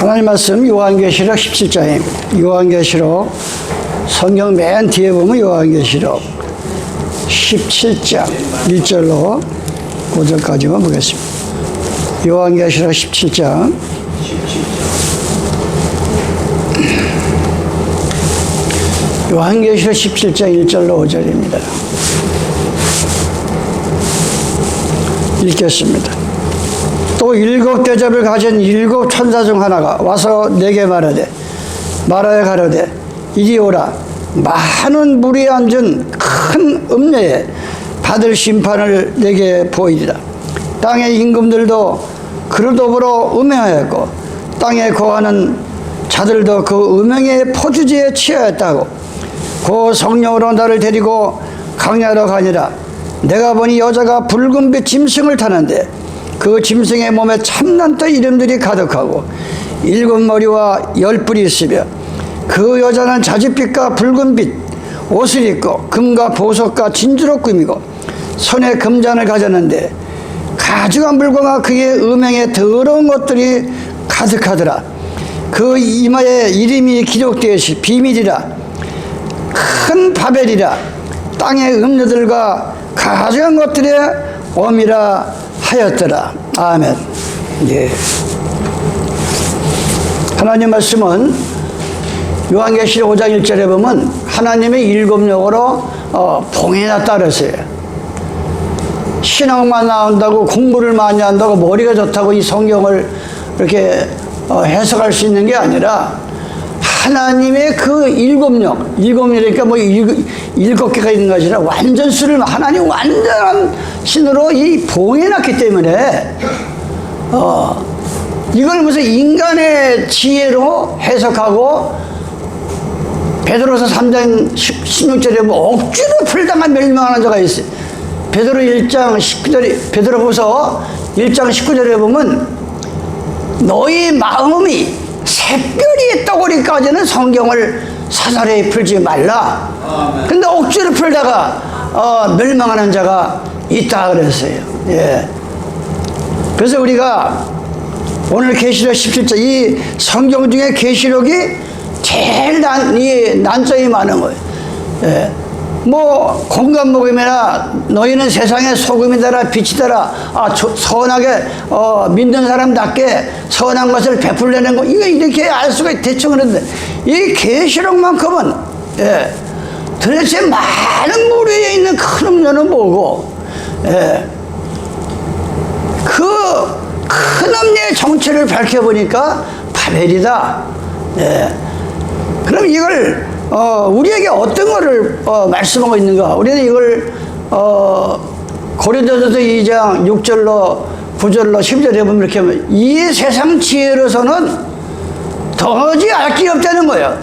하나님 말씀 요한계시록 17장입니다. 요한계시록 성경 맨 뒤에 보면 요한계시록 17장 1절로 5절까지만 보겠습니다. 요한계시록 17장 요한계시록 17장 1절로 5절입니다. 읽겠습니다. 또 일곱 대접을 가진 일곱 천사 중 하나가 와서 내게 말하여 가로되 이리 오라. 많은 물이 앉은 큰 음녀에 받을 심판을 내게 보이리라. 땅의 임금들도 그를 더불어 음행하였고 땅에 거하는 자들도 그 음행의 포주지에 취하였다고. 그 성령으로 나를 데리고 강야로 가니라. 내가 보니 여자가 붉은빛 짐승을 타는데 그 짐승의 몸에 참난 또 이름들이 가득하고 일곱 머리와 열 뿔이 있으며 그 여자는 자줏빛과 붉은빛 옷을 입고 금과 보석과 진주로 꾸미고 손에 금잔을 가졌는데 가죽한 물건과 그의 음행에 더러운 것들이 가득하더라. 그 이마에 이름이 기록되었이 비밀이라 큰 바벨이라 땅의 음녀들과 가증한 것들의 엄이라 하였더라. 아멘. 예. 하나님 말씀은 요한계시록 5장 1절에 보면 하나님의 일곱 영으로 봉해놨다 그랬어요. 신앙만 나온다고 공부를 많이 한다고 머리가 좋다고 이 성경을 이렇게 해석할 수 있는 게 아니라 하나님의 그 일곱 영, 일곱이니까 뭐 일곱 개가 있는 것이 아니라 완전 수를 하나님 완전한 신으로 이 봉해놨기 때문에 이걸 무슨 인간의 지혜로 해석하고 베드로서 3장 16절에 뭐 억지로 풀다가 멸망하는 자가 있어요. 베드로 1장 19절에 베드로후서 1장 19절에 보면 너희 마음이 샛별이 떠오르기까지는 성경을 사사로이 풀지 말라. 근데 억지로 풀다가 멸망하는 자가 있다 그랬어요. 예. 그래서 우리가 오늘 계시록 17장 이 성경 중에 계시록이 제일 난점이 많은 거예요. 예. 뭐 공감목음이나 너희는 세상의 소금이더라 빛이더라. 선하게 믿는 사람답게 선한 것을 베풀려는 거 이거 이렇게 알 수가 대충 그런데 이 계시록만큼은 예, 도대체 많은 물 위에 있는 큰 음료는 뭐고 예, 그 큰 음료의 정체를 밝혀보니까 바벨이다. 예. 그럼 이걸 우리에게 어떤 거를 말씀하고 있는가? 우리는 이걸 고린도전서 2장 6절로 9절로 10절에 보면 이렇게 하면 이 세상 지혜로서는 도저히 알 게 없다는 거예요.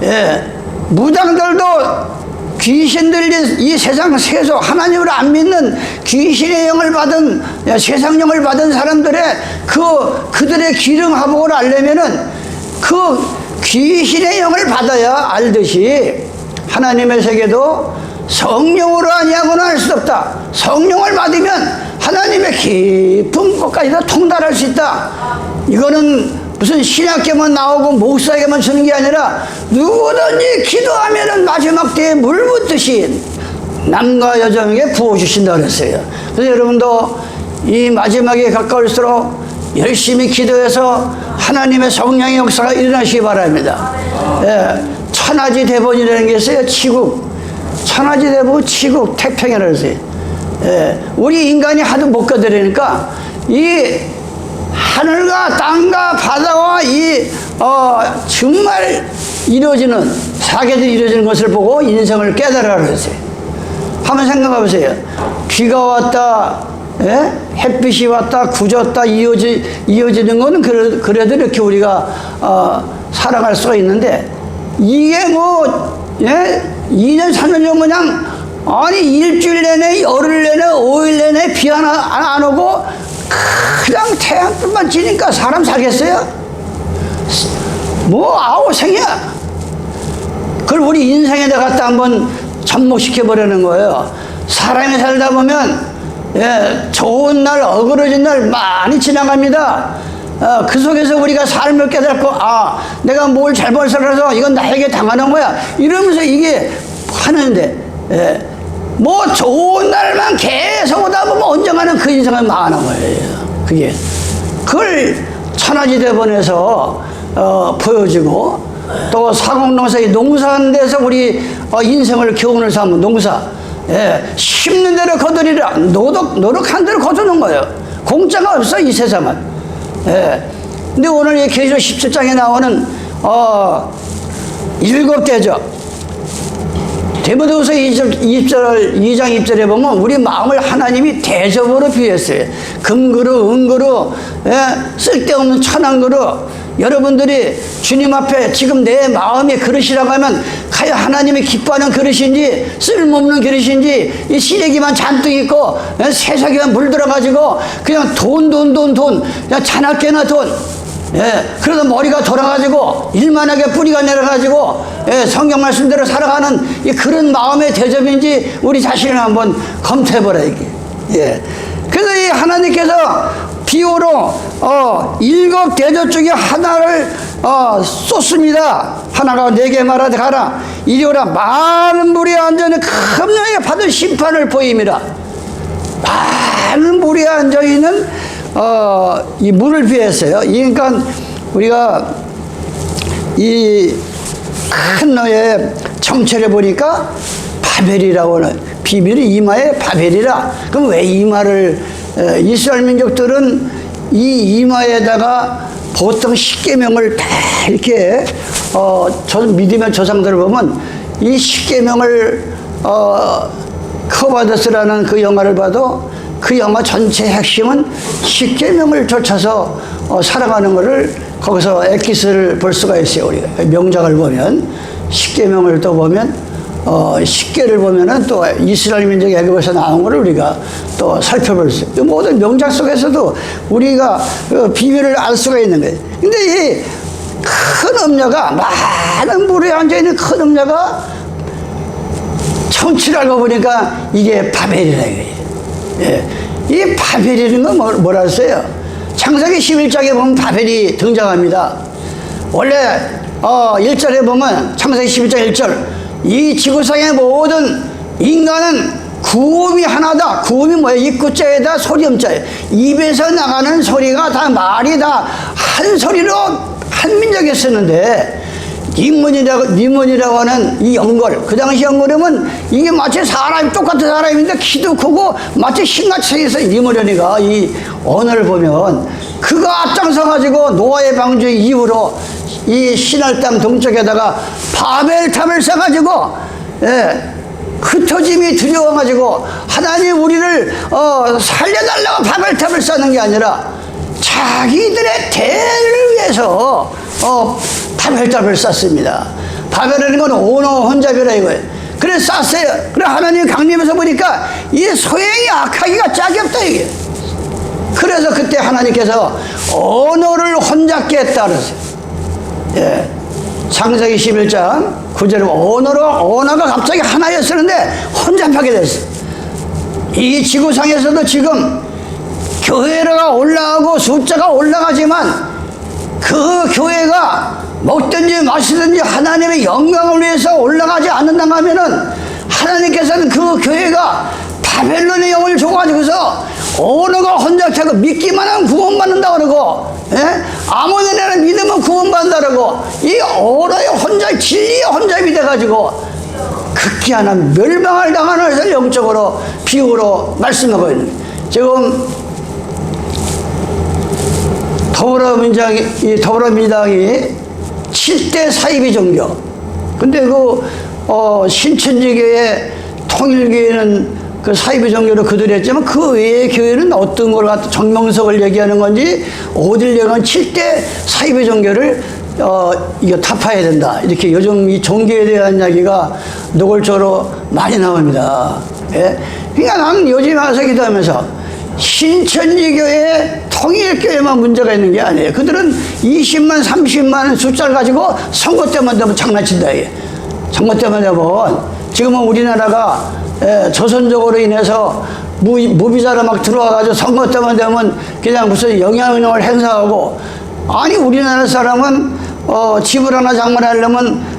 예. 무당들도 귀신들이 이 세상 세속 하나님을 안 믿는 귀신의 영을 받은 세상 영을 받은 사람들의 그들의 기름화복을 알려면은 그 귀신의 영을 받아야 알듯이 하나님의 세계도 성령으로 아니하고는 알 수 없다. 성령을 받으면 하나님의 깊은 것까지도 통달할 수 있다. 이거는 무슨 신학계만 나오고 목사에게만 주는 게 아니라 누구든지 기도하면은 마지막 때에 물 붓듯이 남과 여자에게 부어주신다 그랬어요. 그래서 여러분도 이 마지막에 가까울수록 열심히 기도해서 하나님의 성령의 역사가 일어나시기 바랍니다. 예, 천하지 대본이라는 게 있어요. 치국. 천하지 대본, 치국, 태평이라고 했어요. 예, 우리 인간이 하도 못 거들으니까 이 하늘과 땅과 바다와 이 정말 이루어지는 사계들이 이루어지는 것을 보고 인생을 깨달으라고 했어요. 한번 생각해 보세요. 비가 왔다. 예? 햇빛이 왔다 굳었다 이어지는 거는 그래도 이렇게 우리가 살아갈 수가 있는데 이게 뭐 예? 2년 3년 그냥 아니 일주일 내내 열흘 내내 5일 내내 비 하나 안 오고 그냥 태양빛만 지니까 사람 살겠어요? 뭐 아우생이야. 그걸 우리 인생에다 갖다 한번 접목시켜 버리는 거예요. 사람이 살다 보면 예, 좋은 날 어그러진 날 많이 지나갑니다. 그 속에서 우리가 삶을 깨닫고, 아, 내가 뭘 잘못을 해서 이건 나에게 당하는 거야. 이러면서 이게 하는데, 예. 뭐 좋은 날만 계속 오다 보면 언젠가는 그 인생은 망하는 거예요. 그게. 그걸 천하지대본에서 보여주고, 또 사공농사의 농사하는 데서 우리 인생을 교훈을 삼은 농사. 예. 심는 대로 거두리라. 노력한 대로 거두는 거예요. 공짜가 없어, 이 세상은. 예. 근데 오늘 이 계시록 17장에 나오는 7대접. 디모데후서 2장 2절에 보면 우리 마음을 하나님이 대접으로 비유했어요. 금그릇, 은그릇, 예? 쓸데없는 천한 그릇. 여러분들이 주님 앞에 지금 내 마음의 그릇이라고 하면 과연 하나님이 기뻐하는 그릇인지 쓸모없는 그릇인지 이 시래기만 잔뜩 있고 세상에만 물들어가지고 그냥 돈 그냥 자나깨나 돈. 예, 그래도 머리가 돌아가지고 일만하게 뿌리가 내려가지고 예, 성경 말씀대로 살아가는 이 그런 마음의 대접인지 우리 자신을 한번 검토해보라 이게. 예. 그래서 이 하나님께서 비유로 7 대접 중에 하나를 쏟습니다. 하나가 내게 말하되 가라 이리 오라 많은 물에 앉아있는 큰 너희가 받을 심판을 보임이라. 많은 물에 앉아있는 이 물을 비했어요. 그러니까 우리가 이 큰 너의 정체를 보니까 바벨이라고 하는 비밀이 이마에 바벨이라. 그럼 왜 이마를 이스라엘 민족들은 이 이마에다가 보통 십계명을 다 이렇게 믿음의 조상들을 보면 이 십계명을 커버더스라는 그 영화를 봐도 그 영화 전체 핵심은 십계명을 쫓아서 살아가는 것을 거기서 엑기스를 볼 수가 있어요. 우리가 명작을 보면 십계명을 또 보면 10개를 보면은 또 이스라엘 민족의 애굽에서 나온 것을 우리가 또 살펴볼 수 있어요. 모든 명작 속에서도 우리가 비밀을 알 수가 있는 거예요. 근데 이 큰 음녀가 많은 물에 앉아있는 큰 음녀가 정치를 알고 보니까 이게 바벨이라 이거예요. 예. 이 바벨이라는 건 뭐라 했어요? 창세기 11장에 보면 바벨이 등장합니다. 원래 1절에 보면 창세기 11장 1절 이 지구상의 모든 인간은 구음이 하나다. 구음이 뭐예요? 입구자에다 소리음자예요. 입에서 나가는 소리가 다 말이 다 한 소리로 한 민족에 쓰는데 니문이라고 하는 이 연골, 그 당시 연골이면 이게 마치 사람이 똑같은 사람인데 키도 크고 마치 신같이 생겨서 니문이가 이 언어를 보면 그가 앞장서가지고 노아의 방주 이후로 이 신할 땅 동쪽에다가 바벨탑을 쌓아가지고 흩어짐이 두려워가지고 하나님 우리를 살려달라고 바벨탑을 쌓는 게 아니라 자기들의 대를 위해서 바벨탑을 쌓습니다. 바벨이라는 건 오너 혼잡이라 이거예요. 그래서 쌌어요. 그래 하나님 강림에서 보니까 이 소행이 악하기가 짝이 없다 이게. 그래서 그때 하나님께서 언어를 혼잡게 했다 그랬어요. 예. 창세기 11장 9절에 언어가 갑자기 하나였었는데 혼잡하게 됐어요. 이 지구상에서도 지금 교회가 올라가고 숫자가 올라가지만 그 교회가 먹든지 마시든지 하나님의 영광을 위해서 올라가지 않는다고 하면은 하나님께서는 그 교회가 바벨론의 영을 줘가지고서 언어가 혼잡하고 믿기만 하면 구원받는다 그러고 아무데나 믿으면 구원받는다 그러고 이 언어의 혼잡 진리의 혼잡이 돼가지고 극기하는 멸망을 당하는 것을 영적으로 비유로 말씀하고 있는 지금 더불어민주당이 7대 사이비 종교. 근데 신천지교회 통일교회는 그 사이비 종교로 그들이 했지만 그 외의 교회는 어떤 걸 갖다 정명석을 얘기하는 건지 어딜 얘기하는 7대 사이비 종교를 이거 타파해야 된다. 이렇게 요즘 이 종교에 대한 이야기가 노골적으로 많이 나옵니다. 예? 그러니까 나는 요즘 와서 기도하면서 신천지교회 통일교회만 문제가 있는 게 아니에요. 그들은 20만 30만의 숫자를 가지고 선거 때만 되면 장난친다 이게. 선거 때만 되면 지금은 우리나라가 조선족으로 인해서 무비자로 막 들어와가지고 선거 때만 되면 그냥 무슨 영향력을 행사하고, 아니 우리나라 사람은 집을 하나 장만하려면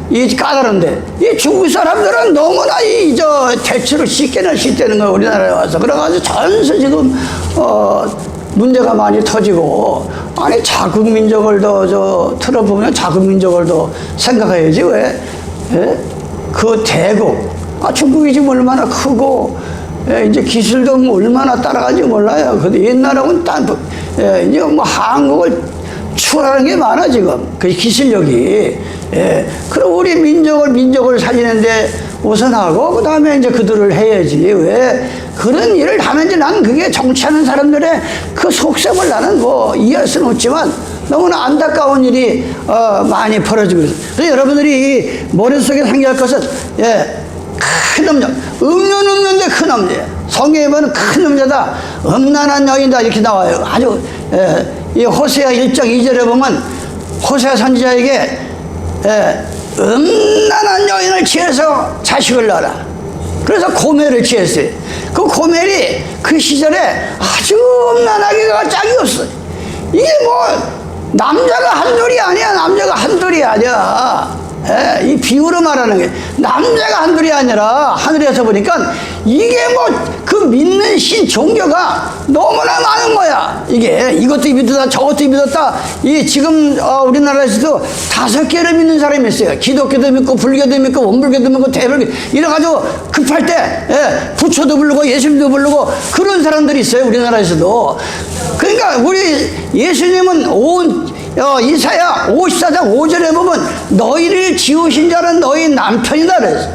이 까다로운데 이 중국 사람들은 너무나 대출을 쉽게나 쉽대는 거예요, 우리나라에 와서. 그래가지고 전서 지금 문제가 많이 터지고. 아니 자국민족을 더 틀어보면 자국민족을 더 생각해야지. 왜? 그 대국, 중국이 지금 얼마나 크고 이제 기술도 얼마나 따라가지 몰라요. 근데 옛날하고는 이제 뭐 한국을 추월하는 게 많아 지금, 그 기술력이. 그럼 우리 민족을 살리는데 우선하고 그 다음에 이제 그들을 해야지. 왜 그런 일을 하는지 난 그게 정치하는 사람들의 그 속셈을 나는 뭐 이해할 수는 없지만 너무나 안타까운 일이 많이 벌어지고 있어요. 그래서 여러분들이 머릿속에 상기할 것은 큰 음녀, 음료인데 큰 음녀. 성경에 보면 큰 음녀다, 음란한 여인이다 이렇게 나와요. 아주 이 호세아 1장 2절에 보면 호세아 선지자에게 음란한 여인을 취해서 자식을 낳아라. 그래서 고멜을 취했어요. 그 고멜이 그 시절에 아주 음란하게가 짝이 없어요. 이게 뭐 남자가 한둘이 아니야. 남자가 한둘이 아니야. 이 비유로 말하는 게 남자가 한둘이 아니라 하늘에서 보니까 이게 뭐 그 믿는 신 종교가 너무나 많은 거야. 이게 이것도 믿었다 저것도 믿었다. 이 지금 우리나라에서도 5개를 믿는 사람이 있어요. 기독교도 믿고 불교도 믿고 원불교도 믿고 대불교 이래가지고 급할 때 부처도 부르고 예수님도 부르고 그런 사람들이 있어요, 우리나라에서도. 그러니까 우리 예수님은 이사야 54장 5절에 보면 너희를 지으신 자는 너희 남편이다 그랬어.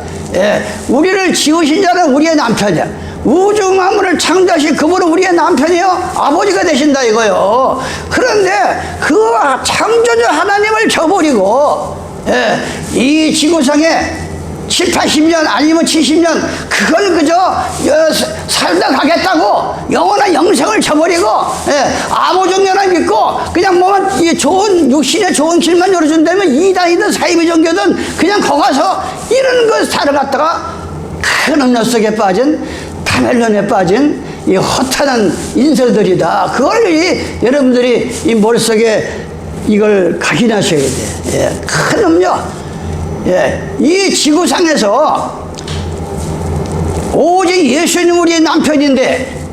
우리를 지으신 자는 우리의 남편이야. 우주 만물을 창조하신 그분은 우리의 남편이요, 아버지가 되신다 이거요. 그런데 그 창조주 하나님을 저버리고 이 지구상에 7, 80년 아니면 70년 그걸 그저 살다 가겠다고 영원한 영생을 저버리고 아무종교나 믿고 그냥 뭐만 좋은 육신의 좋은 길만 열어준다면 이단이든 사이비 종교든 그냥 거가서 이런 거 살아갔다가 큰 음료 속에 빠진 타멜론에 빠진 이 허탄한 인설들이다. 그걸 여러분들이 이 머릿속에 이걸 각인하셔야 돼. 큰 음료. 이 지구상에서 오직 예수님 우리의 남편인데,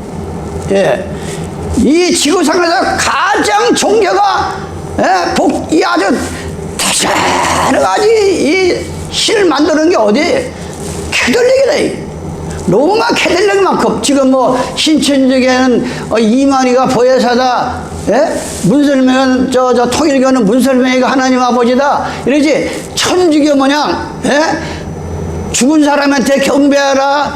이 지구상에서 가장 종교가 이 아주 여러 가지 이 신을 만드는 게 어디? 캐톨릭이다. 로마 캐톨릭만큼 지금 뭐 신천지교회는 이만희가 보혜사다, 문설명은 저 통일교는 문설명이가 하나님 아버지다 이러지. 천주교 모양 죽은 사람한테 경배하라,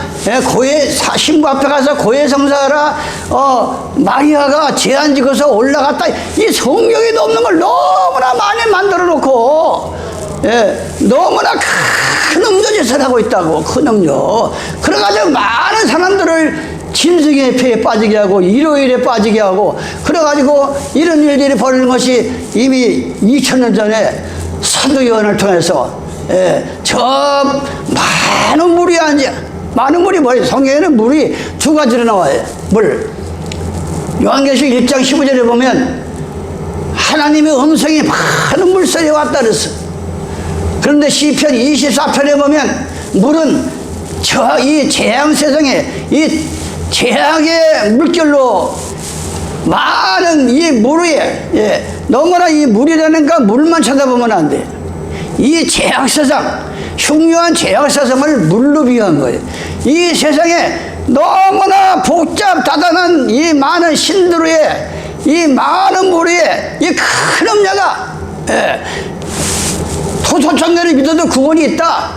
신부 앞에 가서 고해성사하라, 마리아가 제한 지고서 올라갔다. 이 성경에도 없는 걸 너무나 많이 만들어 놓고 너무나 큰 음료짓을 하고 있다고. 큰 음료. 그래가지고 많은 사람들을 짐승의 패에 빠지게 하고 일요일에 빠지게 하고 그래가지고 이런 일들이 벌어진 것이 이미 2000년 전에 사도요한을 통해서 저 많은 물이 많은 물이 뭐예요? 성경에는 물이 두 가지로 나와요. 물. 요한계시록 1장 15절에 보면 하나님의 음성이 많은 물소리에 왔다 그랬어. 그런데 시편 24편에 보면 물은 이 재앙세상에 이 재앙의 물결로 많은 이 물 위에 너무나 이 물이라는가 물만 쳐다보면 안 돼. 이 재앙세상, 흉흉한 재앙세상을 물로 비유한 거예요. 이 세상에 너무나 복잡다단한 이 많은 신들 위에 이 많은 물 위에 이 큰 음녀가 토토청교를 믿어도 구원이 있다,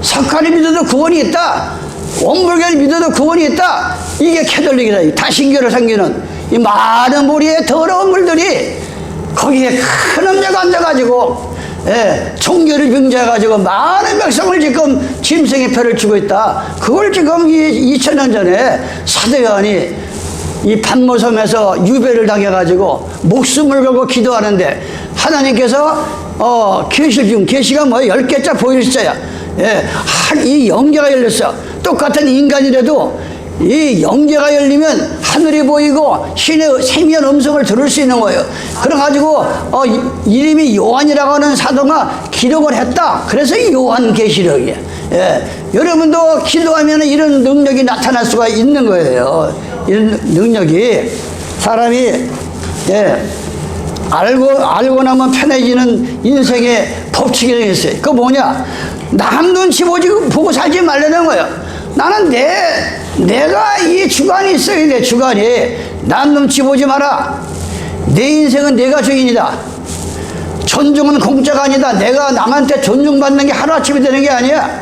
석가를 믿어도 구원이 있다, 원불교를 믿어도 구원이 있다. 이게 캐톨릭이다. 다신교를 섬기는 이 많은 무리의 더러운 물들이 거기에 큰 음녀가 앉아가지고 종교를 빙자해가지고 많은 백성을 지금 짐승의 표를 주고 있다. 그걸 지금 2000년 전에 사도 요한이 이 판모섬에서 유배를 당해가지고 목숨을 걸고 기도하는데 하나님께서 계시를 준 계시가 뭐 10개짜 보일자야. 이 영계가 열렸어. 똑같은 인간이라도 이 영계가 열리면 하늘이 보이고 신의 세미한 음성을 들을 수 있는 거예요. 그래가지고 이름이 요한이라고 하는 사도가 기록을 했다. 그래서 이 요한계시록이에요. 예. 여러분도 기도하면 이런 능력이 나타날 수가 있는 거예요. 이런 능력이 사람이 알고 나면 편해지는 인생의 법칙이 있어요. 그거 뭐냐? 남 눈치 보고 살지 말라는 거예요. 나는 내가 이 주관이 있어야 돼. 주관이. 남 눈치 보지 마라. 내 인생은 내가 주인이다. 존중은 공짜가 아니다. 내가 남한테 존중받는 게 하루아침에 되는 게 아니야.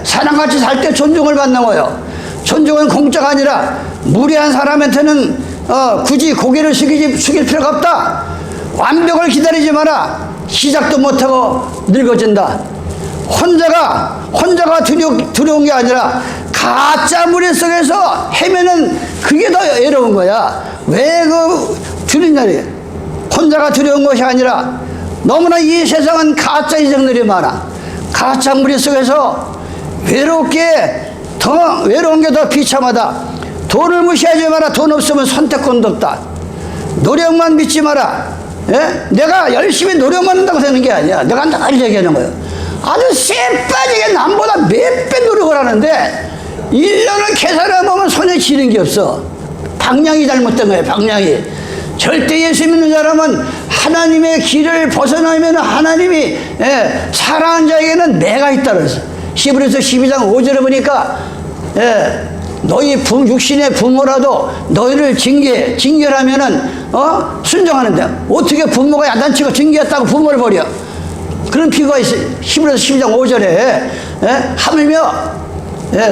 사람같이 살 때 존중을 받는 거예요. 존중은 공짜가 아니라 무례한 사람한테는 굳이 고개를 숙일 필요가 없다. 완벽을 기다리지 마라. 시작도 못하고 늙어진다. 혼자가 두려운 게 아니라 가짜 무리 속에서 헤매는 그게 더 외로운 거야. 왜 두렵냐니? 혼자가 두려운 것이 아니라 너무나 이 세상은 가짜 인생들이 많아. 가짜 무리 속에서 외로운 게 더 비참하다. 돈을 무시하지 마라. 돈 없으면 선택권도 없다. 노력만 믿지 마라. 내가 열심히 노력만 한다고 되는 게 아니야. 내가 늘 얘기하는 거예요. 아주 쎄빠지게 남보다 몇 배 노력을 하는데 1년을 계산해보면 손에 쥐는 게 없어. 방향이 잘못된 거예요. 방향이. 절대 예수 믿는 사람은 하나님의 길을 벗어나면 하나님이 사랑하는 자에게는 내가 있다 그랬어. 히브리서 12장 5절에 보니까 너희 육신의 부모라도 너희를 징계하면은 순종하는데 어떻게 부모가 야단치고 징계했다고 부모를 버려? 그런 비유가 있어요. 히브리서 12장 5절에 하물며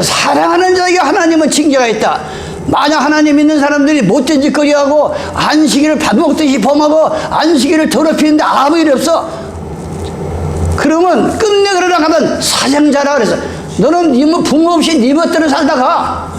사랑하는 자에게 하나님은 징계가 있다. 만약 하나님 믿는 사람들이 못된 짓거리하고 안식일을 밥 먹듯이 범하고 안식일을 더럽히는데 아무 일이 없어. 그러면 끝내 그러다가면 사생자라 그래서 너는 부모 없이 네 멋대로 살다가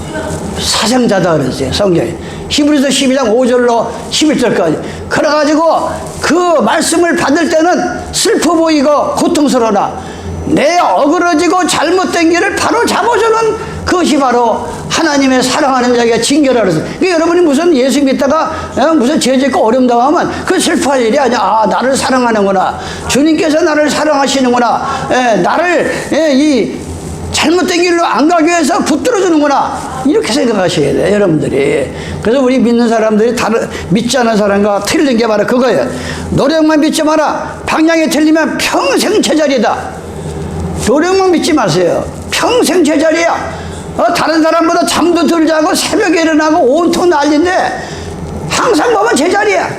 사생자다 그랬어요. 성경에 히브리서 12장 5절로 11절까지. 그래가지고 그 말씀을 받을 때는 슬퍼 보이고 고통스러우나 내 어그러지고 잘못된 길을 바로 잡아주는 그것이 바로 하나님의 사랑하는 자에게 징계라 그랬어요. 여러분이 무슨 예수 믿다가 무슨 죄 짓고 어려움 당하면 그 슬퍼할 일이 아니야. 아, 나를 사랑하는구나. 주님께서 나를 사랑하시는구나. 나를 이 잘못된 길로 안 가기 위해서 붙들어 주는구나. 이렇게 생각하셔야 돼요, 여러분들이. 그래서 우리 믿는 사람들이 믿지 않은 사람과 틀린 게 바로 그거예요. 노력만 믿지 마라. 방향이 틀리면 평생 제자리다. 노력만 믿지 마세요. 평생 제자리야. 다른 사람보다 잠도 덜 자고 새벽에 일어나고 온통 난리인데 항상 보면 제자리야.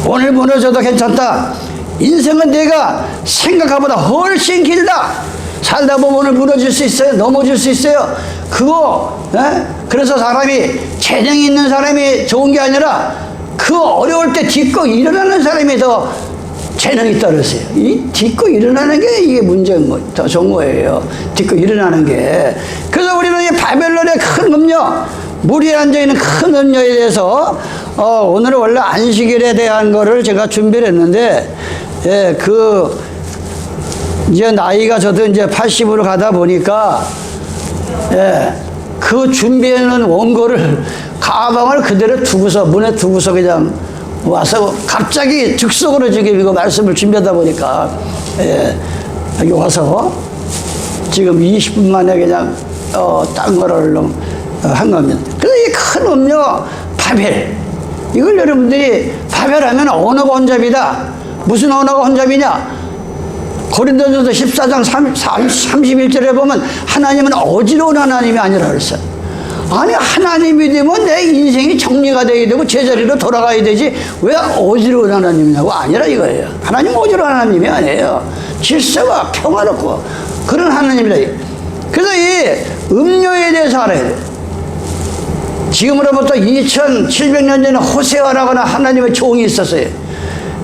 오늘 무너져도 괜찮다. 인생은 내가 생각보다 훨씬 길다. 살다 보면 오늘 무너질 수 있어요. 넘어질 수 있어요. 그래서 사람이 재능이 있는 사람이 좋은 게 아니라 그 어려울 때 딛고 일어나는 사람이 더 재능이 있다 그랬어요. 이 딛고 일어나는 게 이게 문제인 거, 더 좋은 거예요. 딛고 일어나는 게. 그래서 우리는 이 바벨론의 큰 음녀, 물에 앉아있는 큰 음녀에 대해서 오늘은 원래 안식일에 대한 거를 제가 준비를 했는데 이제 나이가 저도 이제 80으로 가다 보니까 그 준비해놓은 원고를 가방을 그대로 두고서 문에 두고서 그냥 와서 갑자기 즉석으로 지금 이거 말씀을 준비하다 보니까 여기 와서 지금 20분 만에 그냥 딴 거를 한 겁니다. 그래서 이 큰 음료 바벨, 이걸 여러분들이 바벨하면 언어가 혼잡이다. 무슨 언어가 혼잡이냐? 고린도전서 14장 31절에 보면 하나님은 어지러운 하나님이 아니라 그랬어요. 아니, 하나님이 되면 내 인생이 정리가 되게 되고 제자리로 돌아가야 되지 왜 어지러운 하나님이냐고. 아니라 이거예요. 하나님은 어지러운 하나님이 아니에요. 질서가 평화롭고 그런 하나님이다. 그래서 이 음료에 대해서 알아야 돼요. 지금으로부터 2700년 전에 호세아라고 하는 하나님의 종이 있었어요.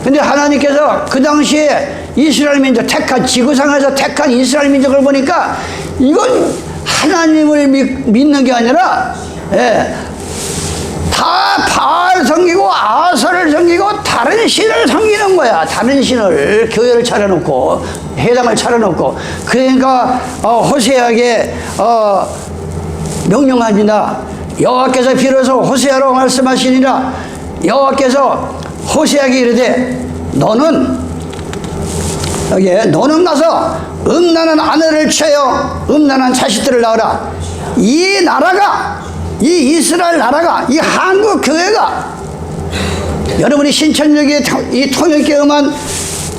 근데 하나님께서 그 당시에 이스라엘 민족 지구상에서 택한 이스라엘 민족을 보니까 이건 하나님을 믿는 게 아니라 다 바알 섬기고 아설을 섬기고 다른 신을 섬기는 거야. 다른 신을 교회를 차려놓고 회당을 차려놓고. 그러니까 호세아에게 명령하니라. 여호와께서 비로소 호세아로 말씀하시니라. 여호와께서 호세아에게 이르되 너는 가서 음란한 아내를 취하여 음란한 자식들을 낳으라. 이 나라가, 이 이스라엘 나라가, 이 한국 교회가 여러분이 신천지교회 이 통일교회 음한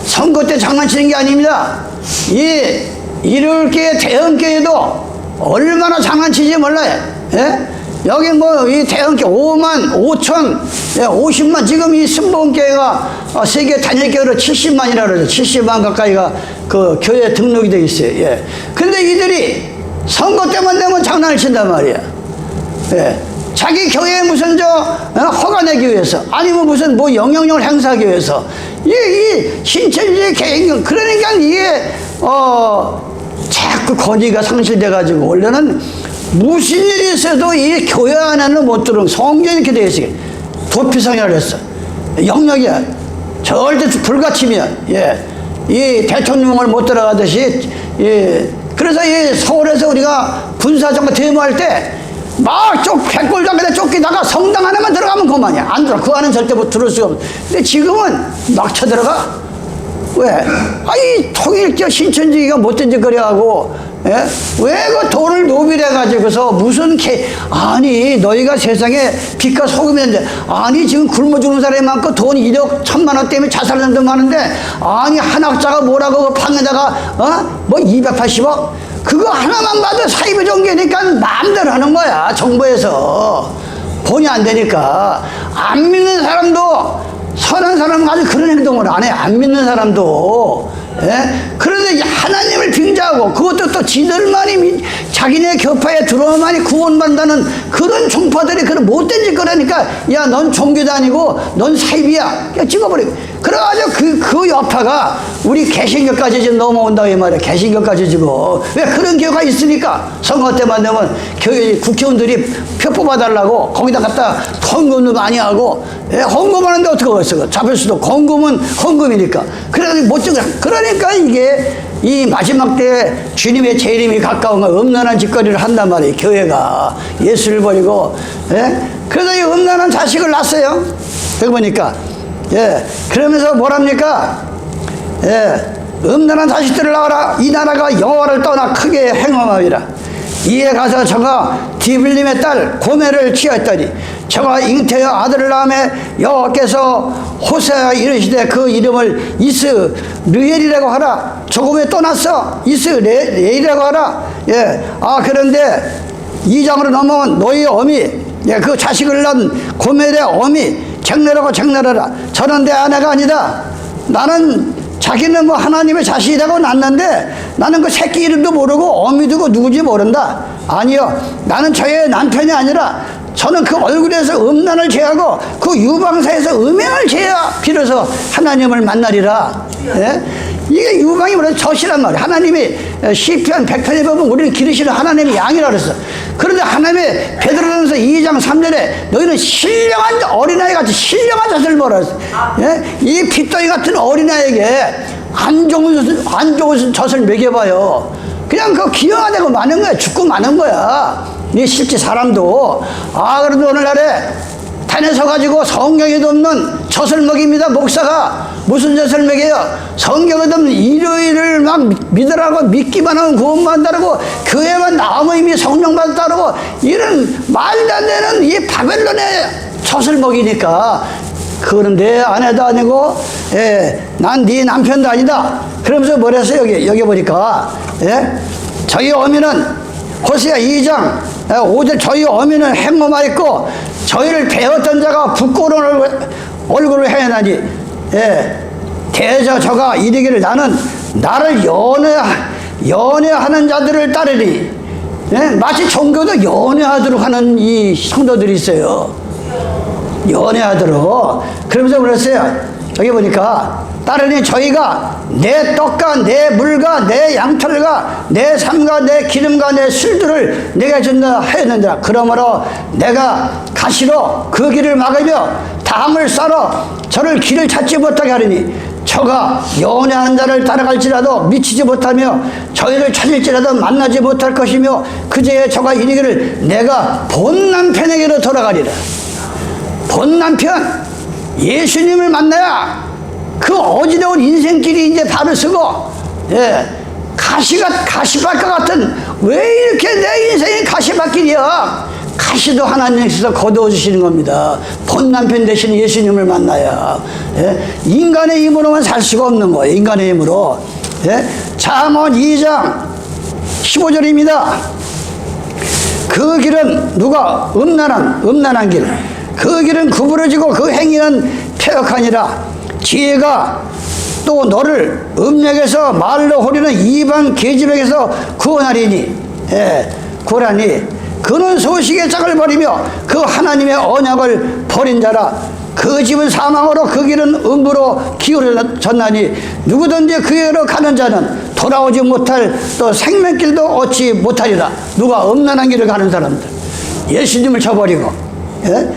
선거 때 장난치는 게 아닙니다. 이 일요일교회 대형교회도 얼마나 장난치지 몰라요. 예? 여기 뭐 이 대형교회 5만 5천 50만, 지금 이 순복음교회가 세계 단일교회로 70만이라 그러죠. 70만 가까이가 그 교회 등록이 되어 있어요. 예. 근데 이들이 선거 때만 되면 장난을 친단 말이야. 예. 자기 교회 무슨 허가 내기 위해서, 아니면 무슨 뭐 영향력을 행사하기 위해서, 이 신천지의 개인경, 그러니까 이게 자꾸 권위가 상실돼가지고, 원래는 무슨 일이 있어도 이 교회 안에는 못 들어오는, 성경이 이렇게 되어 있어요. 도피성이라고 했어. 영역이야. 절대 불가침이야. 예. 이 대통령을 못 들어가듯이, 예. 그래서 이 서울에서 우리가 군사정부 데모할 때, 막 백골장에 쫓기다가 성당 안에만 들어가면 그만이야. 안 들어. 그 안은 절대 못 들을 수가 없어. 근데 지금은 막 쳐들어가. 왜? 아이, 통일교 신천지가 못된 짓거려 하고, 예? 왜 그 돈을 노빌해가지고서 무슨 아니, 너희가 세상에 빛과 소금이었는데, 아니, 지금 굶어 죽는 사람이 많고 돈 1억 1,000만 원 때문에 자살하는 사람도 많은데, 아니, 한 학자가 뭐라고 그 방에다가, 뭐 280억? 그거 하나만 봐도 사이비 종교니까 마음대로 하는 거야. 정부에서 본의 안 되니까. 안 믿는 사람도, 선한 사람은 아주 그런 행동을 안 해. 안 믿는 사람도. 예? 그런데 하나님을 빙자하고, 그것도 또 지들만이 자기네 교파에 들어오만이 구원받는다는 그런 종파들이 그런 못된 짓 거라니까, 야, 넌 종교도 아니고 넌 사입이야, 찍어버리고. 그래가지고 그 여파가 우리 개신교까지 지금 넘어온다 이 말이야. 개신교까지 지금. 왜? 그런 교회가 있으니까. 선거 때만 되면 교회 국회의원들이 표 뽑아달라고 거기다 갖다 헌금도 많이 하고, 예? 헌금하는데 어떻게 하겠어? 잡을 수도. 헌금은 헌금이니까. 그래서 못 찍어. 그러니까 이게 이 마지막 때 주님의 재림이 가까운 음란한 짓거리를 한단 말이에요. 교회가 예수를 버리고. 예? 그래서 이 음란한 자식을 낳았어요. 여기 보니까. 예. 그러면서 뭐랍니까? 예. 음란한 자식들을 낳아라. 이 나라가 여호와를 떠나 크게 행함하리라. 이에 가서 저가 디블림의 딸 고멜을 취하였더니 저가 잉태여 아들을 낳음에 여호와께서 호세아에 이르시되 그 이름을 이스르엘이라고 하라. 조금에 떠났어. 이스르엘이라고 하라. 예. 그런데 2장으로 넘어온 너희의 어미, 예, 그 자식을 낳은 고멜의 어미 장례라고 장례하라. 저는 내 아내가 아니다. 나는 자기는 뭐 하나님의 자식이라고 낳았는데 나는 그 새끼 이름도 모르고 어미도 누구지 모른다. 아니요, 나는 저의 남편이 아니라 저는 그 얼굴에서 음란을 제하고 그 유방사에서 음행을 제하 비로소 하나님을 만나리라. 예? 이게 유방이 뭐냐? 젖이란 말이야. 하나님이 시편 100편에 보면 우리는 기르시는 하나님의 양이라 그랬어. 그런데 하나님의 베드로전서 2장 3절에 너희는 신령한 어린아이 같이 신령한 젖을 먹으라 했어. 예? 이 핏덩이 같은 어린아이에게 안 좋은 젖을 먹여봐요. 그냥 그 기형화되고 마는 거야. 죽고 마는 거야. 이 실제 사람도. 그런데 오늘날에 단에 서가지고 성경에도 없는 젖을 먹입니다. 목사가 무슨 젖을 먹여요? 성경에도 없는 일요일을 막 믿으라고, 믿기만 하면 구원받는다고, 교회만 나오면 이미 성령 받았다고, 이런 말도 안 되는 이 바벨론의 젖을 먹이니까. 그거는 내 아내도 아니고, 예, 난 네 남편도 아니다. 그러면서 뭐랬어요? 여기 보니까, 예? 저희 어미는 호세아 2장 5절 저희 어미는 행엄하였고 저희를 배웠던 자가 부끄러운 얼굴을 행하나니, 예, 대저 저가 이르기를 나는 나를 연애하는 자들을 따르리. 예? 마치 종교도 연애하도록 하는 이 성도들이 있어요. 연애하도록. 그러면서 그랬어요. 여기 보니까 따르니 저희가 내 떡과 내 물과 내 양털과 내 삶과 내 기름과 내 술들을 내게 준다 하였느니라. 그러므로 내가 가시로 그 길을 막으며 담을 썰어 저를 길을 찾지 못하게 하리니 저가 연애하는 자를 따라갈지라도 미치지 못하며 저희를 찾을지라도 만나지 못할 것이며 그제야 저가 이르기를 내가 본 남편에게로 돌아가리라. 본 남편 예수님을 만나야 그 어지러운 인생길이 이제 발을 쓰고, 예, 가시밭과 같은, 왜 이렇게 내 인생이 가시밭길이야? 가시도 하나님께서 거두어주시는 겁니다. 본 남편 대신 예수님을 만나야, 예? 인간의 힘으로만 살 수가 없는 거예요. 인간의 힘으로. 예? 잠언 2장 15절입니다. 그 길은 누가 음란한 길, 그 길은 구부러지고 그 행위는 폐역하니라. 지혜가 또 너를 음력에서 말로 호리는 이방 계집에게서 구원하리니, 예, 구하니 그는 소식의 짝을 버리며 그 하나님의 언약을 버린 자라. 그 집은 사망으로 그 길은 음부로 기울어졌나니 누구든지 그에로 가는 자는 돌아오지 못할 또 생명길도 얻지 못하리라. 누가 음란한 길을 가는 사람들, 예수님을 저버리고. 예?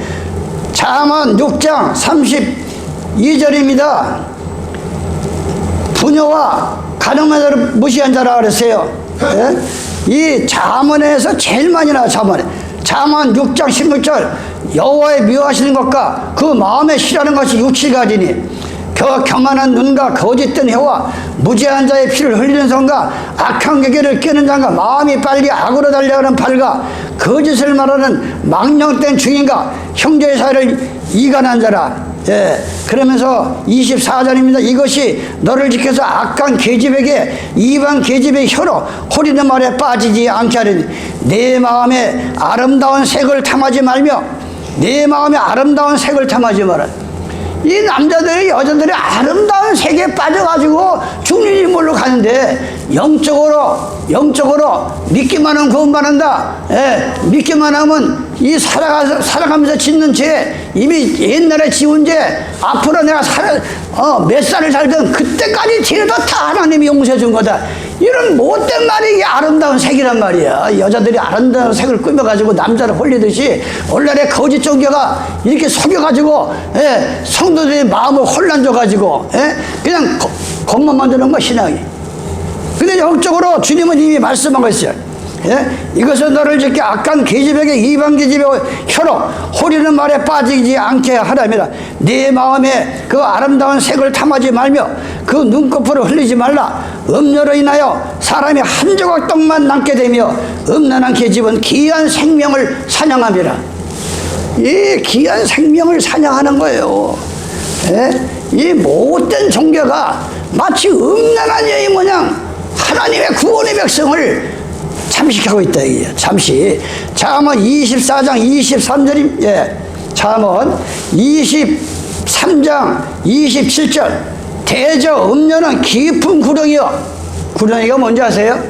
잠언 6장 32절입니다. 부녀와 가늠한 자를 무시한 자라 그랬어요. 예? 이 잠언에서 제일 많이 나와요. 잠언 6장 16절 여호와의 미워하시는 것과 그 마음에 싫어하는 것이 6, 7가지니 교만한 눈과 거짓된 혀와 무죄한 자의 피를 흘리는 손과 악한 계계를 깨는 자가 마음이 빨리 악으로 달려가는 발과 거짓을 말하는 망령된 중인과 형제의 사이를 이간한 자라. 예, 그러면서 24절입니다. 이것이 너를 지켜서 악한 계집에게 이방 계집의 혀로 호리는 말에 빠지지 않게 하리니 내 마음에 아름다운 색을 탐하지 말며 내 마음에 아름다운 색을 탐하지 마라. 이 남자들이 여자들이 아름다운 색에 빠져가지고 죽는 인물로 가는데 영적으로 믿기만 하면 구원받는다. 예, 믿기만 하면 이 살아가면서 짓는 죄, 이미 옛날에 지은 죄, 앞으로 내가 몇 살을 살든 그때까지 죄도 다 하나님이 용서해 준 거다. 이런 못된 말이 이게 아름다운 색이란 말이야. 여자들이 아름다운 색을 꾸며가지고 남자를 홀리듯이 오늘날의 거짓 종교가 이렇게 속여가지고, 예, 성도들의 마음을 혼란 줘가지고, 예, 그냥 겉만 만드는 거 신앙이. 근데 영적으로 주님은 이미 말씀하고 있어요. 예? 이것은 너를 지켜 악한 계집에게 이방 계집의 혀로 호리는 말에 빠지지 않게 하라니라. 네 마음에 그 아름다운 색을 탐하지 말며 그 눈꺼풀을 흘리지 말라. 음료로 인하여 사람이 한 조각 떡만 남게 되며 음란한 계집은 귀한 생명을 사냥함이라. 이 귀한 생명을 사냥하는 거예요. 예? 이 못된 종교가 마치 음란한 여인 모양 하나님의 구원의 백성을 잠식하고 있다. 이게 잠시. 잠언 24장 23절임. 예. 잠언 23장 27절. 대저 음료는 깊은 구렁이요. 구렁이가 뭔지 아세요?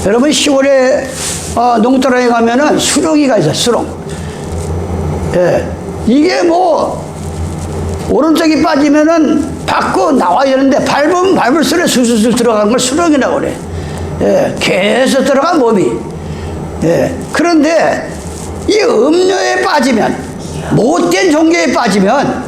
여러분 시골에 농토라에 가면은 수렁이가 있어요. 수렁. 예. 이게 뭐 오른쪽이 빠지면은 밖으로 나와야 되는데 밟으면 밟을수록 술술 들어가는 걸 수렁이라고 그래. 예, 계속 들어가 몸이. 예, 그런데 이 음료에 빠지면, 못된 종교에 빠지면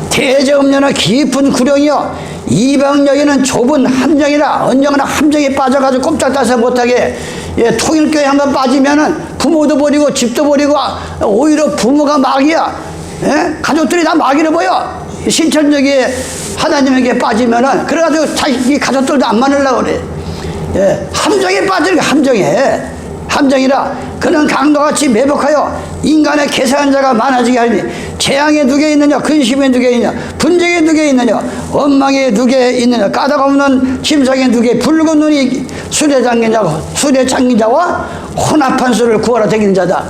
대저 음료는 깊은 구렁이요 이방 여인은 좁은 함정이라 언젠가나 함정에 빠져가지고 꼼짝달싹 못하게. 예, 통일교회 한번 빠지면은 부모도 버리고 집도 버리고 오히려 부모가 마귀야. 예? 가족들이 다 마귀로 보여. 신천적에 하나님에게 빠지면은 그래가지고 자기 가족들도 안 만나려고 그래. 예, 함정에 빠지는 게 함정이라 그는 강도같이 매복하여 인간의 계산한 자가 많아지게 하리니 재앙에 누게 있느냐 근심에 누게 있느냐 분쟁에 누게 있느냐 원망에 누게 있느냐 까닭 없는 침상에 누게 붉은 눈이 술에 잠긴 자와 혼합한 술을 구하러 다니는 자다.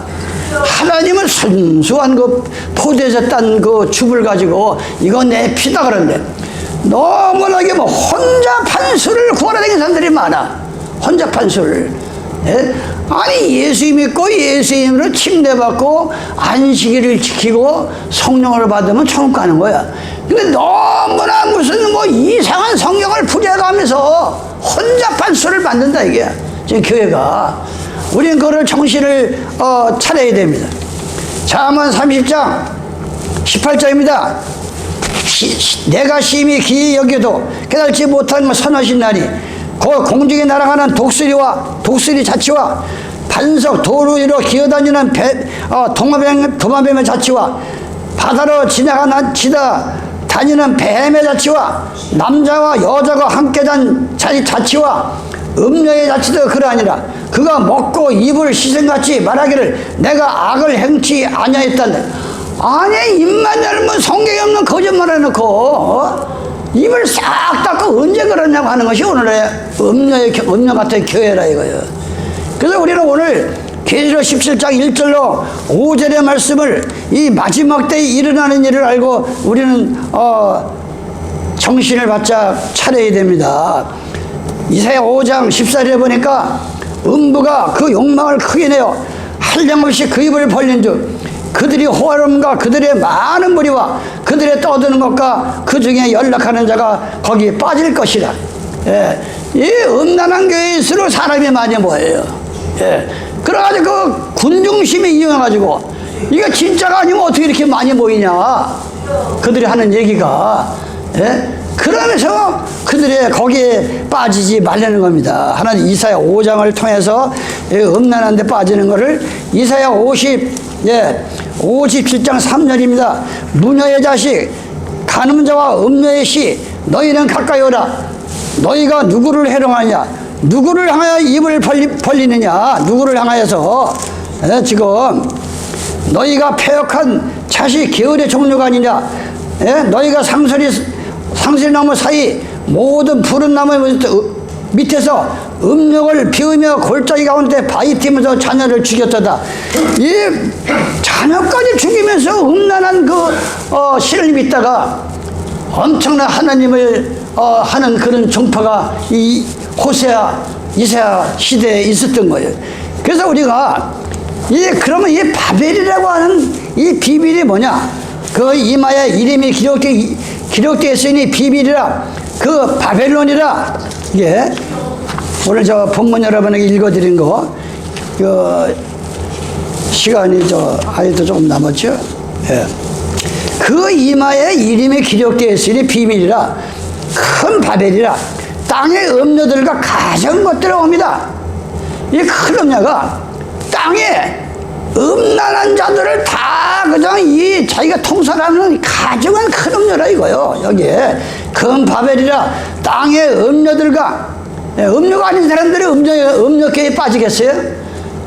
하나님은 순수한 그 포도에서 딴 그 즙을 가지고 이거 내 피다 그러는데 너무나게 뭐 혼자 판수를 구하러 다니는 사람들이 많아. 혼자 판수를. 예? 아니 예수 믿고 예수 이름으로 침례받고 안식일을 지키고 성령을 받으면 천국 가는 거야. 근데 너무나 무슨 뭐 이상한 성경을 부려가면서 혼자 판수를 만든다 이게 지금 교회가. 우리는 그거를 정신을 차려야 됩니다. 잠언 30장 18절입니다. 내가 심히 기이 여겨도 깨달지 못한 선하신 날이 그 공중에 날아가는 독수리 자치와 반석 도로 위로 기어다니는 도마뱀의 자치와 바다로 다니는 뱀의 자치와 남자와 여자가 함께 단 자치와 음녀의 자치도 그러하니라. 그가 먹고 입을 시선같이 말하기를 내가 악을 행치 아니하였다네. 아니 입만 열면 성경에 없는 거짓말 해놓고 입을 싹 닫고 언제 그러냐고 하는 것이 오늘의 음녀 같은 교회라 이거예요. 그래서 우리는 오늘 계시록 17장 1절로 5절의 말씀을 이 마지막 때에 일어나는 일을 알고 우리는 정신을 바짝 차려야 됩니다. 이사야 5장 14절에 보니까 음부가 그 욕망을 크게 내어 한량없이 그 입을 벌린 즉 그들이 호화로움과 그들의 많은 무리와 그들의 떠드는 것과 그 중에 연락하는 자가 거기에 빠질 것이라. 예. 이 음란한 교회일수록 사람이 많이 모여요. 예. 그래가지고 그 군중심에 이용해가지고 이게 진짜가 아니면 어떻게 이렇게 많이 모이냐 그들이 하는 얘기가. 예? 그러면서 그들의 거기에 빠지지 말라는 겁니다. 하나님 이사야 5장을 통해서 음란한 데 빠지는 것을 이사야 57장 3절입니다. 무녀의 자식 간음자와 음녀의 씨 너희는 가까이 오라. 너희가 누구를 해롱하냐 누구를 향하여 입을 벌리느냐 누구를 향하여서 지금 너희가 패역한 자식 게으르의 종류가 아니냐. 너희가 상실나무 사이 모든 푸른 나무 밑에서 음욕을 피우며 골짜기 가운데 바위 튀면서 자녀를 죽였도다. 이 자녀까지 죽이면서 음란한 신을 믿다가 엄청난 하나님을 하는 그런 종파가 이 호세아 이사야 시대에 있었던 거예요. 그래서 우리가 그러면 이 바벨이라고 하는 이 비밀이 뭐냐? 그 이마에 이름이 기록되어 있으니 비밀이라 그 바벨론이라. 이게 오늘 저 본문 여러분에게 읽어드린 거 시간이 아직도 조금 남았죠. 예. 그 이마에 이름이 기록되어 있으니 비밀이라 큰 바벨이라 땅의 음녀들과 가장 멋대로 옵니다. 이 큰 음녀가 땅에 음란한 자들을 다 그냥 자기가 통솔하는 가정한 큰 음녀라 이거요. 여기에 큰 바벨이라 땅의 음녀들과 음녀가 아닌 사람들이 음녀계에 빠지겠어요?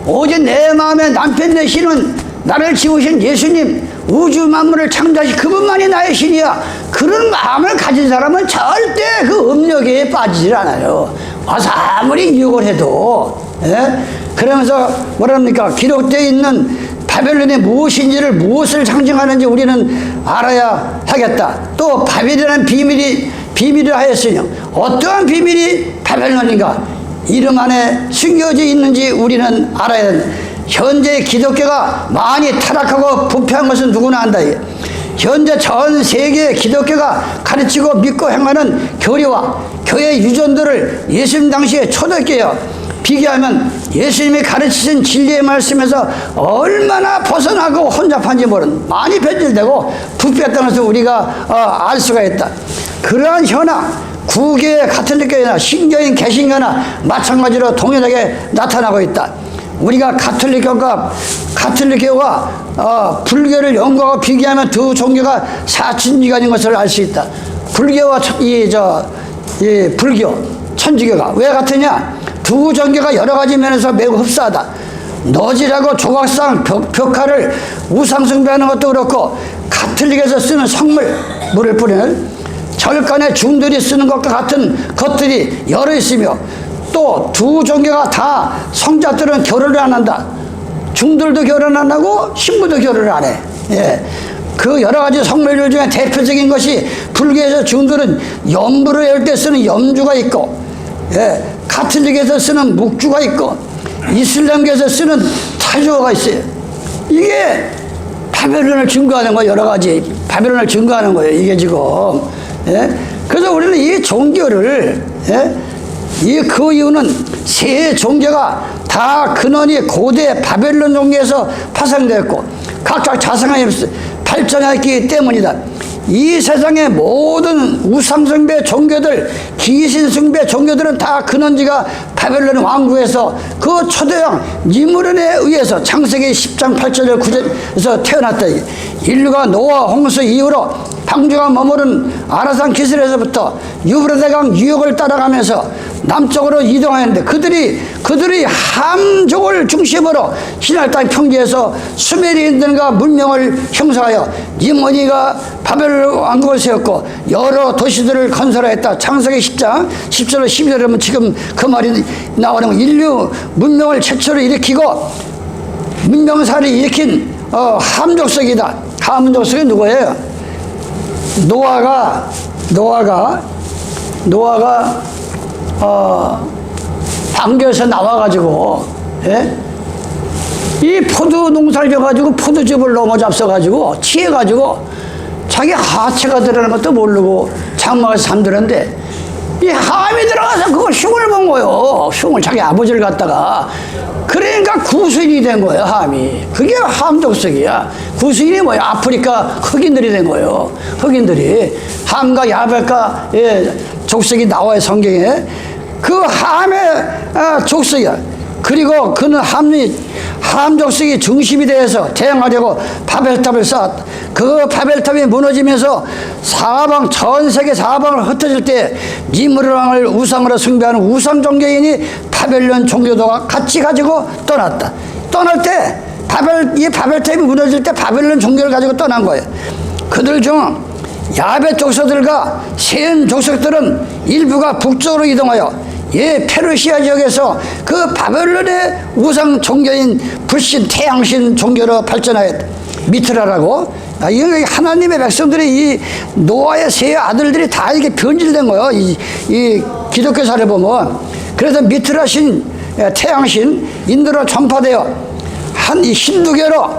오직 내 마음에 남편 되시는 나를 지으신 예수님 우주 만물을 창조하신 그분만이 나의 신이야. 그런 마음을 가진 사람은 절대 그 음녀계에 빠지질 않아요. 와서 아무리 유혹을 해도. 그러면서 뭐랍니까? 기록되어 있는 바벨론이 무엇을 상징하는지 우리는 알아야 하겠다. 또 바벨이라는 비밀을 하였으니 어떠한 비밀이 바벨론인가? 이름 안에 숨겨져 있는지 우리는 알아야 한다. 현재 기독교가 많이 타락하고 부패한 것은 누구나 안다. 현재 전 세계 기독교가 가르치고 믿고 행하는 교리와 교회 유전들을 예수님 당시에 초대교회와 비교하면 예수님이 가르치신 진리의 말씀에서 얼마나 벗어나고 혼잡한지 모르는 많이 변질되고 부패했다는 것을 우리가 알 수가 있다. 그러한 현황 구교회 가톨릭교회나 신교인 개신교나 마찬가지로 동일하게 나타나고 있다. 우리가 가톨릭교가 불교를 연구하고 비교하면 두 종교가 사천지간인 것을 알 수 있다. 불교와 불교, 천주교가 왜 같으냐? 두 종교가 여러 가지 면에서 매우 흡사하다. 너지라고 조각상 벽화를 우상숭배하는 것도 그렇고 가톨릭에서 쓰는 물을 뿌리는 절간에 중들이 쓰는 것과 같은 것들이 여러 있으며 또 두 종교가 다 성자들은 결혼을 안 한다. 중들도 결혼 안 하고 신부도 결혼을 안 해. 그 여러 가지 성물들 중에 대표적인 것이 불교에서 중들은 염불을 열 때 쓰는 염주가 있고 가톨릭에서 쓰는 묵주가 있고 이슬람교에서 쓰는 타주어가 있어요. 이게 바벨론을 증거하는 거예요. 여러 가지 바벨론을 증거하는 거예요. 이게 지금. 그래서 우리는 이 종교를 그 이유는 세 종교가 다 근원이 고대 바벨론 종교에서 파생되었고 각각 자성하여 발전했기 때문이다. 이 세상의 모든 우상숭배 종교들, 귀신숭배 종교들은 다 근원지가 바벨론 왕국에서 그 초대왕 니므론에 의해서 창세기 10장 8절 9절에서 태어났다. 인류가 노아 홍수 이후로 방주가 머무른 아라산 기슭에서부터 유브라데강 유역을 따라가면서 남쪽으로 이동하였는데 그들이 함족을 중심으로 신할 땅 평지에서 수메리인들과 문명을 형성하여 니므리가 바벨론 왕국을 세웠고 여러 도시들을 건설하였다. 창세기 10장 10절로 12절에 보면 지금 그 말이 나오는 인류 문명을 최초로 일으키고 문명사를 일으킨 함족속이다. 함족속이 누구예요? 노아가 방주에서 나와가지고, 예? 이 포도 농사를 져가지고 포도즙을 넘어잡숴가지고 취해가지고 자기 하체가 들어가는 것도 모르고 장막에서 잠들었는데 이 함이 들어가서 그걸 흉을 본 거예요. 흉을 자기 아버지를 갖다가. 그러니까 구수인이 된 거예요, 함이. 그게 함족속이야. 구수인이 뭐야? 아프리카 흑인들이 된 거예요. 흑인들이. 함과 야벳과 족속이 나와요, 성경에. 그 함의 족속이야. 그리고 그는 함족속이 중심이 되어서 대항하려고 바벨탑을 쌓았다. 그 바벨탑이 무너지면서 전 세계 사방을 흩어질 때 니므르 왕을 우상으로 숭배하는 우상 종교인이 바벨론 종교도가 같이 가지고 떠났다. 떠날 때 이 바벨탑이 무너질 때 바벨론 종교를 가지고 떠난 거예요. 그들 중 야벳 족속들과 셈 족속들은 일부가 북쪽으로 이동하여 페르시아 지역에서 그 바벨론의 우상 종교인 불신 태양신 종교로 발전하였다. 미트라라고. 하나님의 백성들이 이 노아의 세 아들들이 다 이렇게 변질된 거예요. 이 기독교사를 보면. 그래서 미트라신, 태양신, 인도로 전파되어 이 힌두교로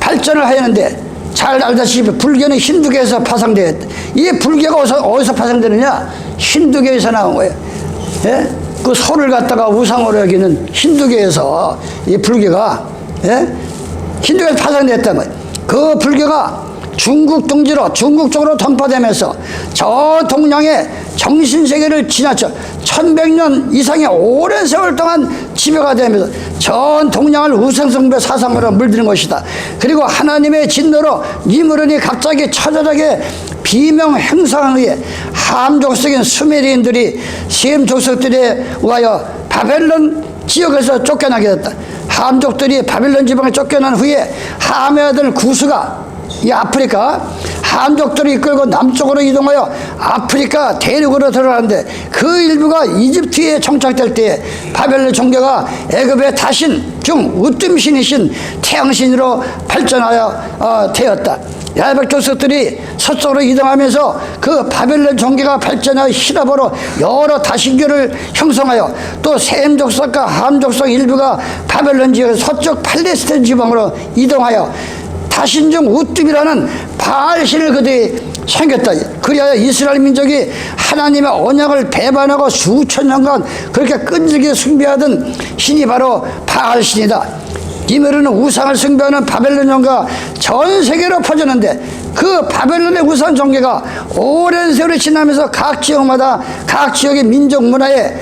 발전을 하였는데 잘 알다시피 불교는 힌두교에서 파생되었다. 이 불교가 어디서 파생되느냐? 힌두교에서 나온 거예요. 예? 그 소를 갖다가 우상으로 여기는 힌두교에서 이 불교가 힌두교에서 파생됐단 말이에요. 그 불교가 중국 둥지로 중국 쪽으로 전파되면서 저 동양의 정신세계를 지나쳐 1100년 이상의 오랜 세월 동안 지배가 되면서 전 동양을 우상숭배 사상으로 물드는 것이다. 그리고 하나님의 진노로 니므론이 갑자기 처절하게 비명 행사에 의해 함족속인 수메리인들이 셈 족속들에 의하여 바벨론 지역에서 쫓겨나게 됐다. 함족들이 바벨론 지방에 쫓겨난 후에 함의 아들 구스가 이 아프리카 함족들을 이끌고 남쪽으로 이동하여 아프리카 대륙으로 들어가는데 그 일부가 이집트에 정착될 때에 바벨론 종교가 애굽의 다신 중 으뜸신이신 태양신으로 발전하여 되었다. 야벳 족속들이 서쪽으로 이동하면서 그 바벨론 종교가 발전하여 히라보로 여러 다신교를 형성하여 또 셈 족속과 함 족속 일부가 바벨론 지역의 서쪽 팔레스타인 지방으로 이동하여 다신 중 우뜸이라는 바알신을 그들이 섬겼다. 그리하여 이스라엘 민족이 하나님의 언약을 배반하고 수천 년간 그렇게 끈질기게 숭배하던 신이 바로 바알신이다. 니므르는 우상을 숭배하는 바벨론 종교가 전 세계로 퍼졌는데 그 바벨론의 우상 종교가 오랜 세월이 지나면서 각 지역마다 각 지역의 민족 문화에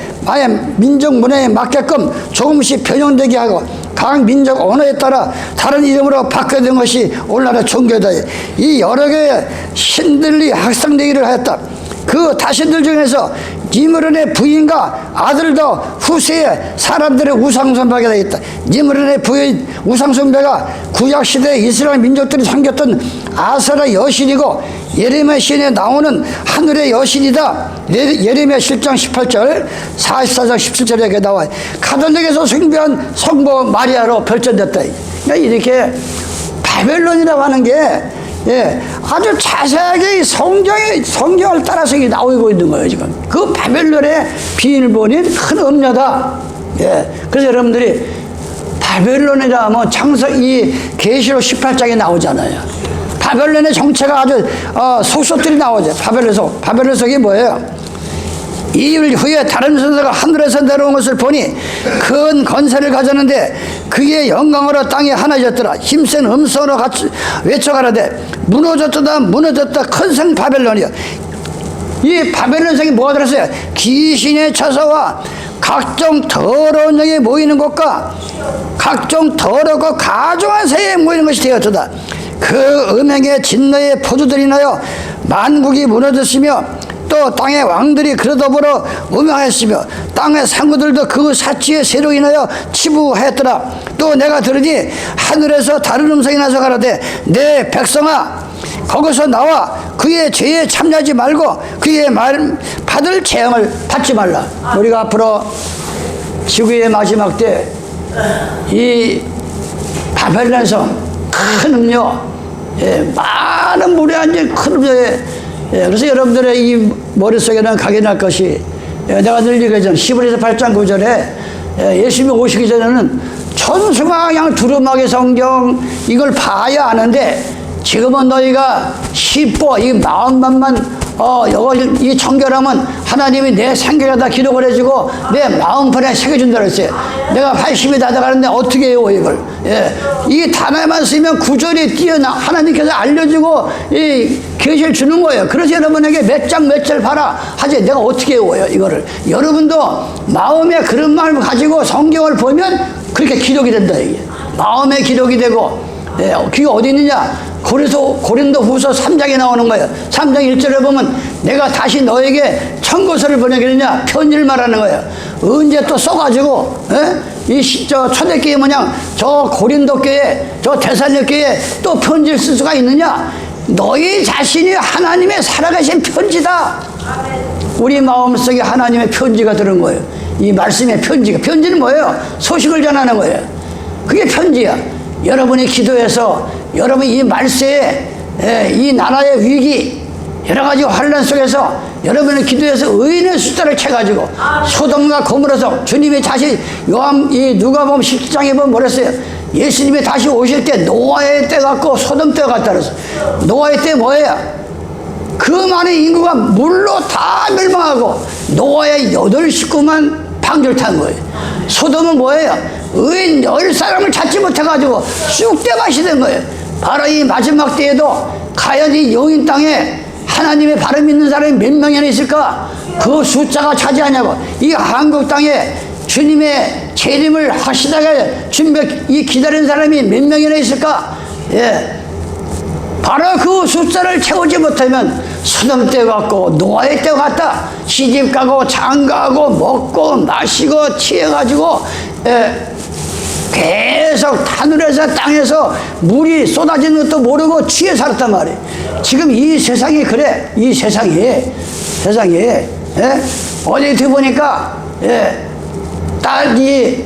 맞게끔 조금씩 변형되게 하고 각 민족 언어에 따라 다른 이름으로 바뀌어진 것이 오늘날의 종교다. 이 여러 개의 신들이 확산되기를 하였다. 그 다신들 중에서 니므론의 부인과 아들도 후세에 사람들의 우상숭배가 되겠다. 니므론의 부인 우상숭배가 구약시대 이스라엘 민족들이 섬겼던 아세라 여신이고 예레미야 시인에 나오는 하늘의 여신이다. 예레미야 7장 18절 44장 17절에 이렇게 나와요. 가톨릭에서 숭배한 성모 마리아로 발전됐다. 그러니까 이렇게 바벨론이라고 하는 게 아주 자세하게 성경을 따라서 나오고 있는 거예요, 지금. 그 바벨론의 비밀본인 큰 음녀다. 그래서 여러분들이 바벨론이라 하면 이 계시록 18장에 나오잖아요. 바벨론의 정체가 아주 속속들이 나오죠. 바벨론석이 뭐예요? 2일 후에 다른 천사가 하늘에서 내려온 것을 보니 큰 권세를 가졌는데 그의 영광으로 땅에 하나졌더라. 힘센 음성으로 같이 외쳐가라되 무너졌다 무너졌다 큰 성 바벨론이여. 이 바벨론 성이 뭐가 들었어요? 귀신의 처소와 각종 더러운 영이 모이는 곳과 각종 더럽고 가증한 새에 모이는 것이 되었도다. 그 음행의 진노의 포도들이 나여 만국이 무너졌으며 또 땅의 왕들이 그로 더불어 음행하였으며 땅의 상구들도 그 사치의 세로 인하여 치부하였더라. 또 내가 들으니 하늘에서 다른 음성이 나서 가라되 내 백성아 거기서 나와 그의 죄에 참여하지 말고 그의 말 받을 재앙을 받지 말라. 우리가 앞으로 지구의 마지막 때 이 바벨론 성 큰 음료, 많은 물에 앉은 큰 음료에, 그래서 여러분들의 이 머릿속에는 각인할 것이, 내가 늘 얘기하잖아. 히브리서 8장 9절에 예수님이 오시기 전에는 천수가 그냥 두루마기 성경 이걸 봐야 아는데 지금은 너희가 쉽고 이 마음만만 이 청결하면 하나님이 내 생각에다 기록을 해주고 내 마음판에 새겨준다 그랬어요. 내가 80이 다 돼가는데 어떻게 해요 이걸? 이 단어만 쓰면 구절이 뛰어나 하나님께서 알려주고 이 계시를 주는 거예요. 그래서 여러분에게 몇 장 몇 절 봐라 하지 내가 어떻게 외워요 이거를. 여러분도 마음에 그런 마음을 가지고 성경을 보면 그렇게 기록이 된다 이게. 마음에 기록이 되고 그게 어디 있느냐? 고린도후서 3장에 나오는 거예요. 3장 1절에 보면 내가 다시 너에게 청고서를 보내겠느냐 편지를 말하는 거예요. 언제 또 써가지고 저 초대교회 뭐냐 저 고린도교회 저 데살로교회에 또 편지를 쓸 수가 있느냐? 너희 자신이 하나님의 살아계신 편지다. 우리 마음속에 하나님의 편지가 들은 거예요. 이 말씀의 편지가. 편지는 뭐예요? 소식을 전하는 거예요. 그게 편지야. 여러분이 기도해서 여러분이 이 말세에 이 나라의 위기 여러 가지 환란 속에서 여러분이 기도해서 의인의 숫자를 채가지고 소돔과 고모라서 주님이 다시 누가복음 17장에 보면 뭐랬어요? 예수님이 다시 오실 때 노아의 때 같고 소돔 때 같다 그랬어요. 노아의 때 뭐예요? 그 많은 인구가 물로 다 멸망하고 노아의 8식구만 방주를 거예요. 소돔은 뭐예요? 의인 10사람을 찾지 못해가지고 쑥대밭이 된 거예요. 바로 이 마지막 때에도 과연 이 용인 땅에 하나님의 바로 믿는 사람이 몇 명이나 있을까? 그 숫자가 차지하냐고. 이 한국 땅에 주님의 재림을 확실하게 기다리는 사람이 몇 명이나 있을까? 바로 그 숫자를 채우지 못하면 소돔 때 같고 노아의 때 같다. 시집 가고 장가고 먹고 마시고 취해가지고 계속 하늘에서 땅에서 물이 쏟아지는 것도 모르고 취해 살았단 말이에요. 지금 이 세상이 그래. 이 세상이 어제 들어보니까 딸의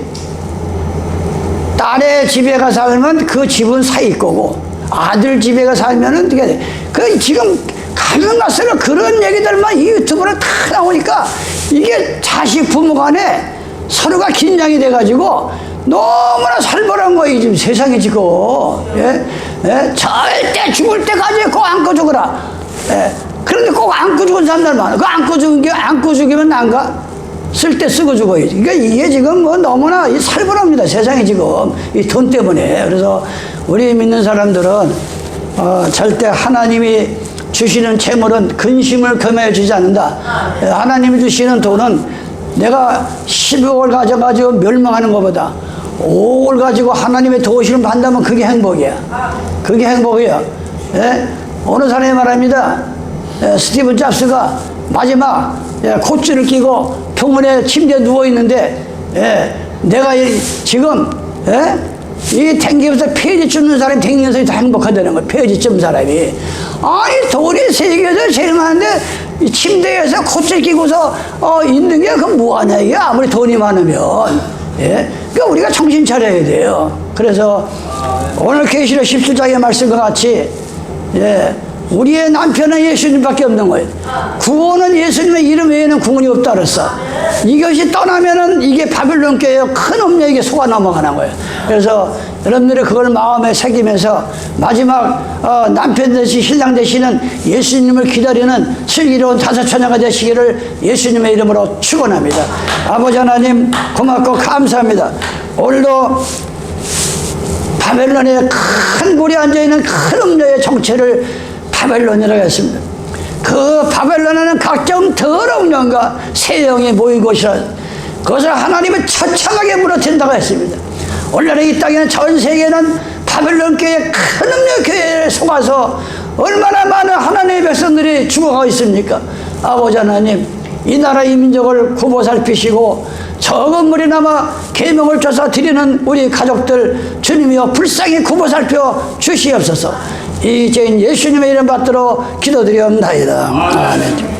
집에 가 살면 그 집은 사익거고 아들 집에 가 살면은 어떻게 돼? 그 지금 가면 갈수록 그런 얘기들만 이 유튜브로 다 나오니까 이게 자식 부모 간에 서로가 긴장이 돼가지고 너무나 살벌한 거예요 지금 세상이 지금. 절대 죽을 때까지 꼭 안고 죽어라. 그런데 꼭 안고 죽은 사람들 많아. 그 안고 죽이면 난가? 쓸 때 쓰고 죽어야지. 그러니까 이게 지금 뭐 너무나 살벌합니다 세상이 지금 이 돈 때문에. 그래서 우리 믿는 사람들은 절대 하나님이 주시는 재물은 근심을 금해 주지 않는다. 하나님이 주시는 돈은 내가 12월 가져가지고 멸망하는 것보다 5월 가지고 하나님의 도우심을 받는다면 그게 행복이야. 그게 행복이야. 어느 사람이 말합니다. 스티븐 잡스가 마지막 코트를 끼고 병원에 침대에 누워있는데 내가 지금 이 댕기면서 폐지 줍는 사람이 댕기면서 다 행복하다는 거야. 폐지 줍는 사람이. 아니 돈이 세계에서 제일 많은데 이 침대에서 코트를 끼고서 있는 게 그건 뭐하냐 이게 아무리 돈이 많으면. 그러니까 우리가 정신 차려야 돼요. 그래서 오늘 계시록 17장의 말씀과 같이 우리의 남편은 예수님밖에 없는 거예요. 구원은 예수님의 이름 외에는 구원이 없다 그랬어. 이것이 떠나면은 이게 바벨론 교회의 큰 업력에 속아 넘어가는 거예요. 그래서 여러분들이 그걸 마음에 새기면서 마지막 남편 되시 신랑 되시는 예수님을 기다리는 슬기로운 다섯 처녀가 되시기를 예수님의 이름으로 축원합니다. 아버지 하나님 고맙고 감사합니다. 오늘도 바벨론에 큰 물이 앉아있는 큰 음녀의 정체를 바벨론이라고 했습니다. 그 바벨론에는 각종 더러운 영과 새 영이 모인 곳이라 그것을 하나님은 처참하게 무너뜨린다고 했습니다. 오늘날 이 땅에는 전 세계는 바벨론 교회 큰 음녀 교회에 속아서 얼마나 많은 하나님의 백성들이 죽어가고 있습니까? 아버지 하나님 이 나라 이 민족을 굽어 살피시고 적은 물이나마 계명을 줘서 드리는 우리 가족들 주님이여 불쌍히 굽어 살펴 주시옵소서. 이 죄인 예수님의 이름 받들어 기도드리옵나이다. 아멘.